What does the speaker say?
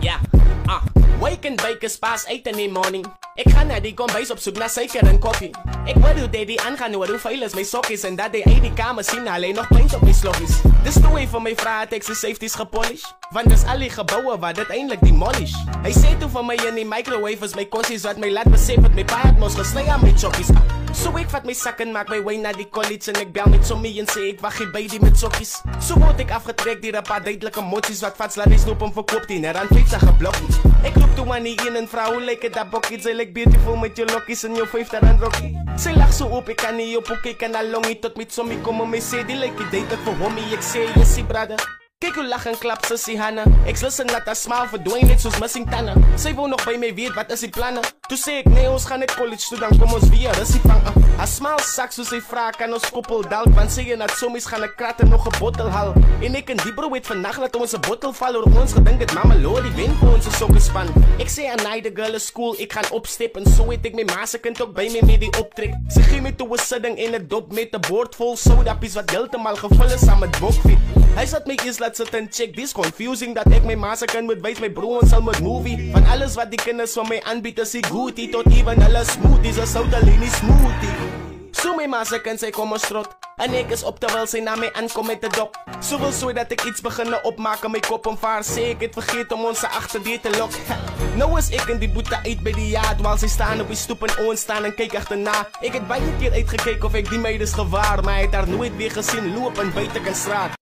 Ja, wake and bake is pas 8 in die morning. Ek gaan na die kombuis op soek na suiker en koffie. Ek wil hoe dit aangaan oor hoe vuil is my sokkies en dat die uit die kamer sien alleen nog paint op my sloggies. Dis toe hy vir my vra het ek sy safeties gepolish, want dis al die geboue wat dit eintlik demolish. Hy sê toe vir my in die microwave is my kossies wat my laat besef het my pa het mos gesny aan my chokkies. So ek vat my sak en maak my way na die college en ek bel met Sommie en sê ek wag hier by die met sokkies. So word ek afgetrek deur 'n paar duidelike motsies wat vat laat die snoep om verkoop die net aan 50 geblokkie. Ek loop toe aan die een en vra hoe lyk dit dat bokkie, sy lyk beautiful met jou lokkies en jou 50 rand rokkie. Sy lag so op, ek kan nie op kyk en al longie tot met Sommie kom en my sê die lyk die date vir homie, ek sê yesie brother. Kyk hoe lag en klap sissie Hanna. Ek listen dat haar smile verdwyn net soos missing tande. Sy wou nog by my weet wat is die planne. Toe sê ek nee, ons gaan net college toe, dan kom ons weer russie vang. Haar smile sak soos sy vra kan ons koppel dalk, want sy en dat sommies gaan 'n krat en nog 'n bottel haal. En ek en die bro het vandag laat ons 'n bottel val oor ons gedink het mama Lord wen vir ons sokkespan. Ek sê aan the girl is school, ek gaan opstep en so het ek my ma se kind ook by my met die optrek. Sy gee my toe 'n sitting en 'n dop met 'n bord vol sodapies wat heeltemal gevul is saam met bokfiet. Hy sat my eens laat sit en check, dis confusing dat ek my ma se kind moet wys my bro ons sal met movie. Van alles wat die kinders van my aanbied is die goodie tot even hulle smoothies is Soutalini smoothie. So my ma se kind sy kom ons trot en ek is op terwyl sy na my aankom met 'n dop. So wil so dat ek iets beginne opmaak in my kop om vaar sê ek het vergeet om ons agterdeur te lok. Nou is ek in die boete uit by die yard while sy staan op die stoep en ons staan en kyk agterna. Ek het baie keer uitgekyk of ek die meid is gewaar, maar hy het haar nooit weer gesien loop in buitekant straat.